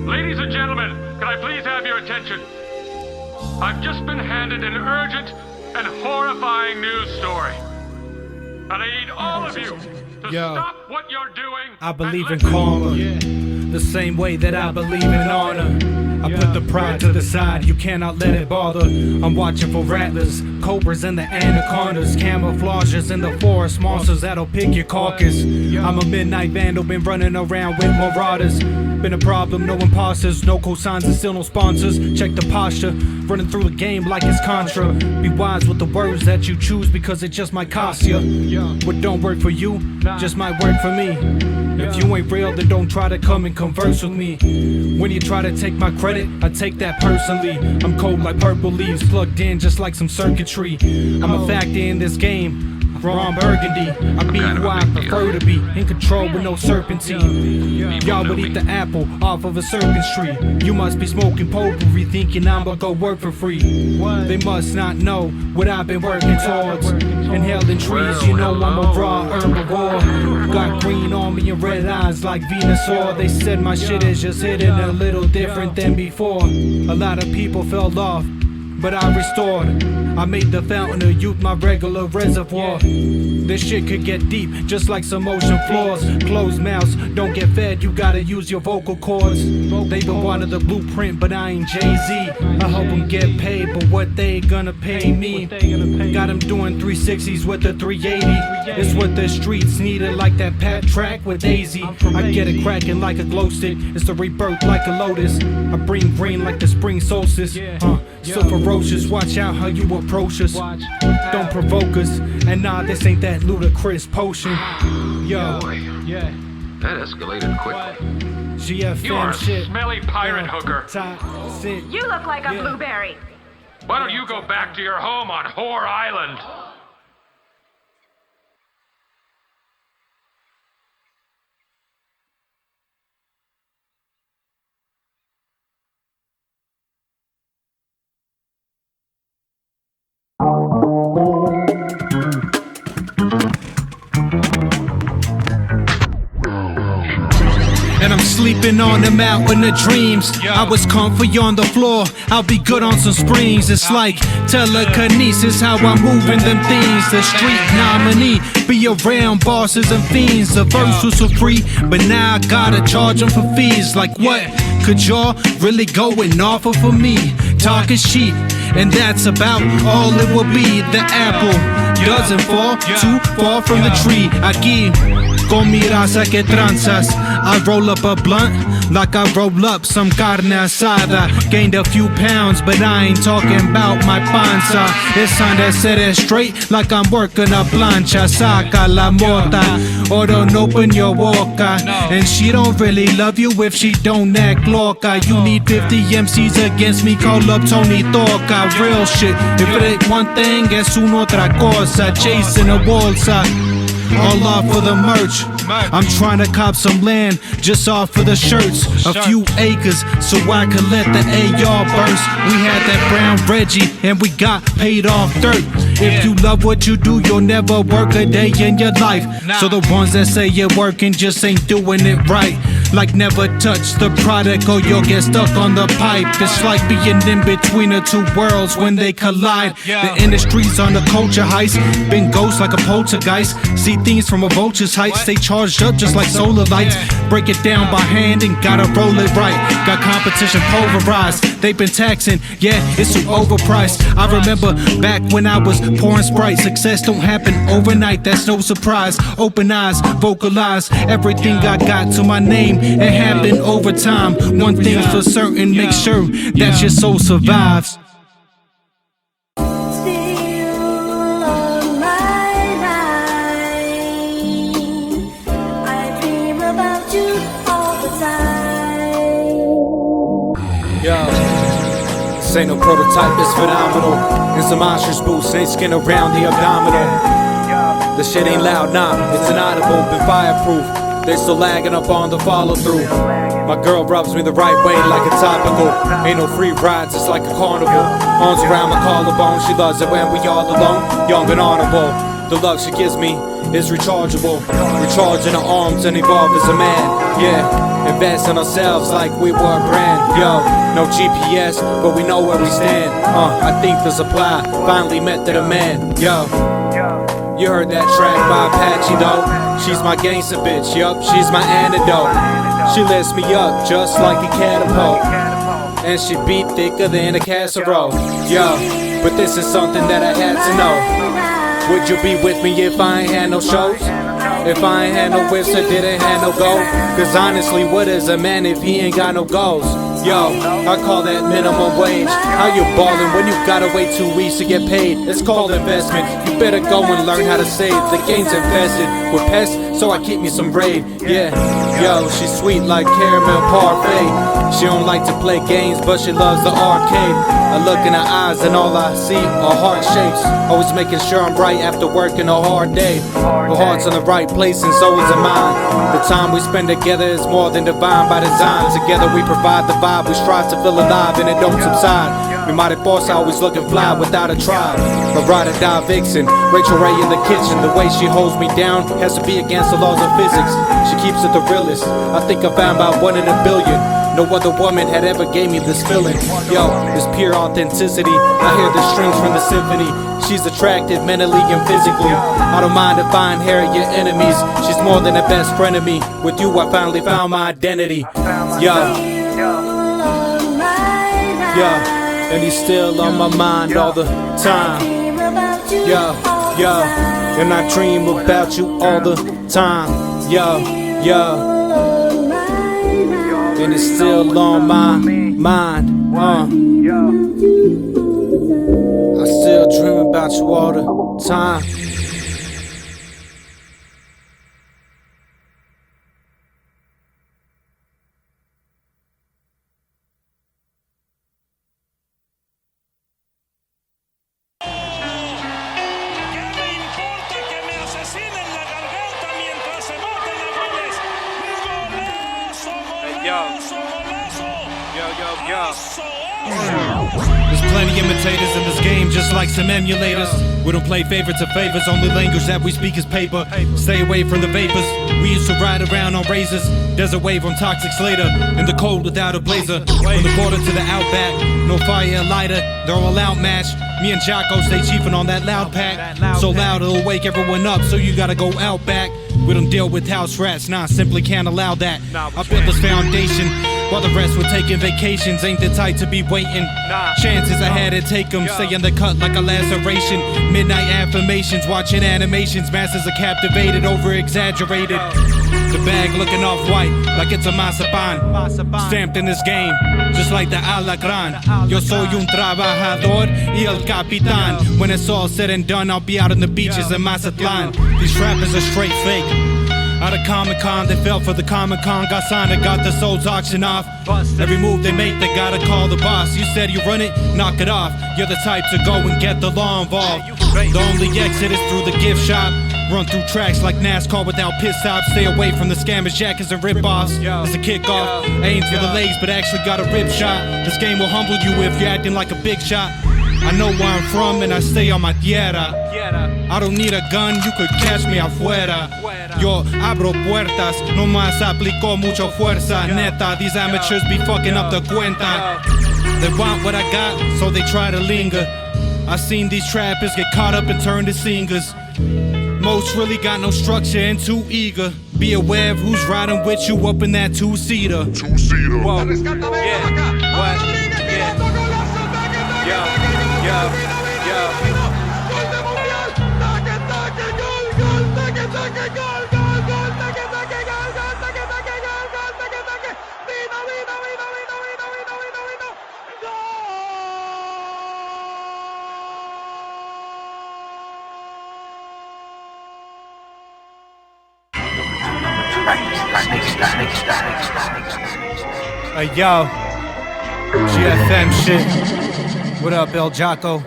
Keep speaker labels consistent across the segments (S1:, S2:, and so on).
S1: Ladies and gentlemen, can I please have your attention? I've just been handed an urgent and horrifying news story. And I need all of you to stop what you're doing.
S2: I believe in karma, the same way that I believe in honor. I put the pride to the side, you cannot let it bother. I'm watching for rattlers, cobras and the anacondas, camouflages in the forest, monsters that'll pick your carcass. I'm a midnight vandal, been running around with marauders. Been a problem, no imposters, no cosigns and still no sponsors. Check the posture, running through the game like it's Contra. Be wise with the words that you choose because it just might cost you. What don't work for you, just might work for me. If you ain't real, then don't try to come and converse with me. When you try to take my credit, I take that personally. I'm cold like purple leaves, plugged in just like some circuitry. I'm a factor in this game, Ron Burgundy. I be who I prefer to be, in control with no serpentine. Y'all would eat the apple off of a serpent's tree. You must be smoking potpourri, thinking I'ma go work for free. They must not know what I've been working towards. Inhaling trees, you know I'm a raw herbivore. Got green on me and red eyes like Venusaur. They said my shit is just hitting a little different than before. A lot of people fell off, but I restored. I made the fountain of youth my regular reservoir. This shit could get deep, just like some ocean floors. Closed mouths don't get fed, you gotta use your vocal cords. They been wanted the blueprint, but I ain't Jay-Z. I help them get paid, but what they gonna pay me? Got them doing 360s with the 380. It's what the streets needed, like that Pat track with Daisy. I get it cracking like a glow stick, it's the rebirth like a lotus. I bring green like the spring solstice. So ferocious, watch out how you approach us. Don't provoke us, and nah, this ain't that ludicrous potion. Yo,
S3: that escalated quickly.
S2: GFM
S1: You are a
S2: shit.
S1: smelly pirate hooker.
S2: Toxic.
S4: You look like a blueberry.
S1: Why don't you go back to your home on Whore Island?
S2: And I'm sleeping on the mountain of dreams. I was comfy on the floor, I'll be good on some springs. It's like telekinesis, how I'm moving them things. The street nominee, be around bosses and fiends. The verse was so free, but now I gotta charge them for fees. Like what? Could y'all really go and offer for me? Talking sheep, and that's about all it will be. The apple doesn't fall too far from the tree. Aquí, con mi raza que tranzas. I roll up a blunt like I roll up some carne asada. Gained a few pounds, but I ain't talking about my panza. It's time to set it straight like I'm working a plancha. Saca la mota, or don't open your boca. And she don't really love you if she don't act loca. You need 50 MCs against me, call up Tony Toca. Real shit, if it ain't one thing, es una otra cosa. Chasing a bolsa, all off for the merch. I'm trying to cop some land just off for the shirts. A few acres so I could let the AR burst. We had that brown Reggie and we got paid off dirt. If you love what you do, you'll never work a day in your life. So the ones that say you're working just ain't doing it right. Like never touch the product or you'll get stuck on the pipe. It's like being in between the two worlds when they collide. The industry's on the culture heist, been ghost like a poltergeist. See things from a vulture's height, stay charged up just like solar lights. Break it down by hand and gotta roll it right. Got competition pulverized, they've been taxing, yeah, it's too overpriced. I remember back when I was pouring Sprite. Success don't happen overnight, that's no surprise. Open eyes, vocalize everything I got to my name. It happened over time. One thing's for certain, make sure that your soul survives. Yo, this ain't no prototype, it's phenomenal. And some monstrous boots, ain't skin around the abdominal. The shit ain't loud, nah, it's inaudible, been fireproof. They still lagging up on the follow through. My girl rubs me the right way like a topical. Ain't no free rides, it's like a carnival. Arms around my collarbone, she loves it when we all alone. Young and honorable, the love she gives me is rechargeable. Recharging her arms and evolve as a man, yeah. Invest in ourselves like we were a brand. Yo, no GPS, but we know where we stand. I think the supply finally met the demand. Yo, you heard that track by Apache though. She's my gangsta bitch, yup, she's my antidote. She lifts me up just like a catapult, and she beat thicker than a casserole. Yo, but this is something that I had to know. Would you be with me if I ain't had no shows? If I ain't had no whips or didn't have no gold? Cause honestly, what is a man if he ain't got no goals? Yo, I call that minimum wage. How you ballin' when you gotta wait 2 weeks to get paid? It's called investment. You better go and learn how to save. The game's infested with pests, so I keep me some braid. Yeah, yo, she's sweet like caramel parfait. She don't like to play games, but she loves the arcade. I look in her eyes and all I see are heart shapes. Always making sure I'm right after working a hard day. Her heart's in the right place and so is her mind. The time we spend together is more than divine by design. Together we provide the vibe we strive to feel alive, and it don't subside. Mi mariposa always looking fly without a tribe. My ride or die vixen, Rachel Ray in the kitchen. The way she holds me down has to be against the laws of physics. She keeps it the realest. I think I found about 1 in a billion. No other woman had ever gave me this feeling. Yo, it's pure authenticity. I hear the strings from the symphony. She's attractive mentally and physically. I don't mind if I inherit your enemies. She's more than a best friend of me. With you I finally found my identity. Yo, and he's still on my mind all the time. Yo, and I dream about you all the time. Yo, and it's still on my mind. I still dream about you all the time.
S4: There's plenty imitators in this game, just like some emulators. We don't play favorites or favors, only language that we speak is paper. Stay away from the vapors. We used to ride around on razors. Desert wave on Toxik later. In the cold without a blazer. From the border to the outback, no fire or lighter. They're all outmatched. Me and Jocko stay chiefin' on that loud pack. So loud it'll wake everyone up, so you gotta go out back. We don't deal with house rats, nah, simply can't allow that. I built this foundation while the rest were taking vacations. Ain't the type to be waiting. Chances I had to take them, stay in the cut like a laceration. Midnight affirmations, watching animations. Masses are captivated, over exaggerated. The bag looking off white like it's a Mazapan. Stamped in this game, just like the alacrán. Yo soy un trabajador y el capitán. When it's all said and done, I'll be out on the beaches in Mazapan. These rappers are straight fake. Out of Comic-Con, they fell for the Comic-Con. Got signed and got their souls auctioned off. Every move they make, they gotta call the boss. You said you run it, knock it off. You're the type to go and get the law involved. The only exit is through the gift shop. Run through tracks like NASCAR without pit stops. Stay away from the scammers, jackets and rip-offs. It's a kickoff, aims for the legs but actually got a rip shot. This game will humble you if you're acting like a big shot. I know where I'm from and I stay on my tierra. I don't need a gun, you could catch me afuera. Yo abro puertas, no más aplico mucho fuerza. Neta, these amateurs be fucking up the cuenta. They want what I got, so they try to linger. I seen these trappers get caught up and turn to singers. Most really got no structure and too eager. Be aware of who's riding with you up in that two-seater. Whoa. Yeah. What? Yeah. Yo.
S2: Hey yo, GFM shit. What up, El Jako?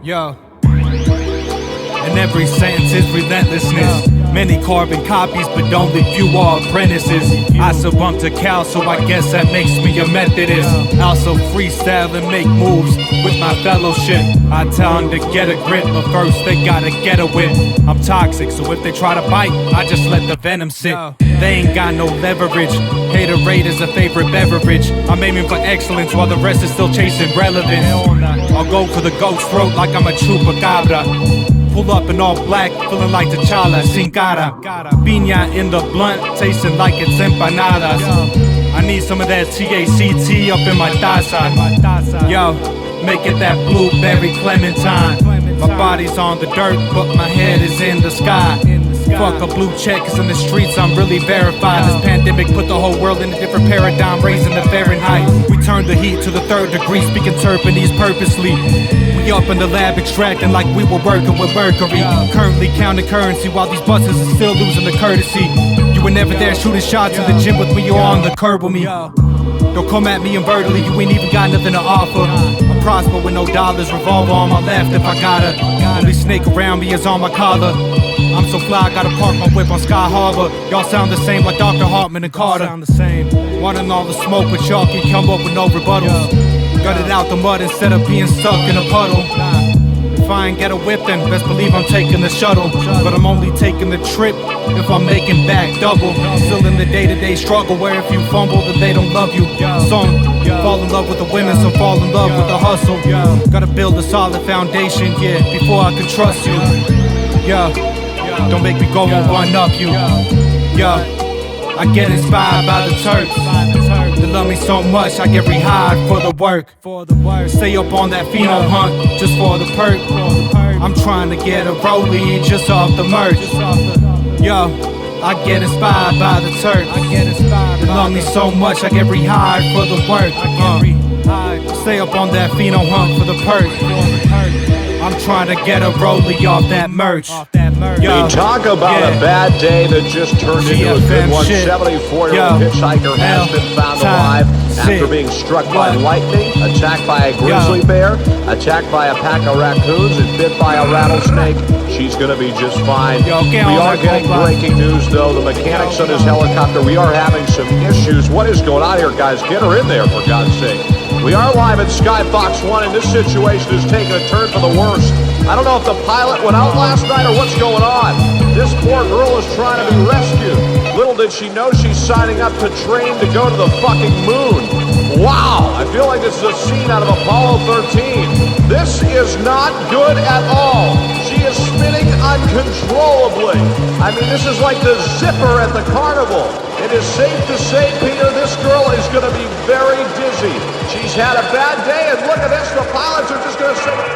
S2: Yo. And every sentence is relentlessness.
S4: Many carbon copies, but only few are apprentices. I succumb to Cal, so I guess that makes me a Methodist. Also freestyle and make moves with my fellowship. I tell them to get a grip, but first they gotta get a whip. I'm toxic, so if they try to bite, I just let the venom sit. They ain't got no leverage. Haterade is a favorite beverage. I'm aiming for excellence while the rest is still chasing relevance. I'll go for the ghost throat like I'm a Chupacabra. Pull up in all black, feeling like T'Challa, sin cara. Piña in the blunt, tasting like it's empanadas. I need some of that TACT up in my taza. Yo, make it that blueberry clementine. My body's on the dirt, but my head is in the sky. Fuck a blue check, cause in the streets I'm really verified. This pandemic put the whole world in a different paradigm, raising the Fahrenheit. We turned the heat to the 3rd degree, speaking Turpanese purposely. We up in the lab extracting like we were working with mercury. Currently counting currency while these buses are still losing the courtesy. You were never there shooting shots in the gym with me or on the curb with me. Don't come at me invertedly, you ain't even got nothing to offer. I prosper with no dollars, revolver on my left if I gotta. Only snake around me is on my collar. I'm so fly, I gotta park my whip on Sky Harbor. Y'all sound the same like Dr. Hartman and Carter. Wanting all the smoke, but y'all can come up with no rebuttals. Got it out the mud instead of being stuck in a puddle. If I ain't get a whip, then best believe I'm taking the shuttle. But I'm only taking the trip if I'm making back double. Still in the day-to-day struggle where if you fumble, then they don't love you. Song, fall in love with the women, so fall in love with the hustle. Gotta build a solid foundation, yeah, before I can trust you. Yeah, don't make me go and one up you. Yeah, I get inspired by the Turks. They love me so much, I get rehired for the work. Stay up on that pheno hunt just for the perk. I'm trying to get a rollie just off the merch. Yo, I get inspired by the Turks. They love me so much, I get rehired for the work. Stay up on that pheno hunt for the perk. I'm trying to get a rollie off that merch.
S5: We talk about a bad day that just turned into a good one. 74-year-old hitchhiker has been found alive after being struck by lightning, attacked by a grizzly bear, attacked by a pack of raccoons, and bit by a rattlesnake. She's going to be just fine. We are getting breaking news, though. The mechanics on his helicopter, we are having some issues. What is going on here, guys? Get her in there, for God's sake. We are live at Skybox 1, and this situation is taking a turn for the worse. I don't know if the pilot went out last night or what's going on. This poor girl is trying to be rescued. Little did she know she's signing up to train to go to the fucking moon. Wow, I feel like this is a scene out of Apollo 13. This is not good at all. She is spinning uncontrollably. I mean, this is like the zipper at the carnival. It is safe to say, Peter, this girl is going to be very dizzy. She's had a bad day, and look at this, the pilots are just going to say...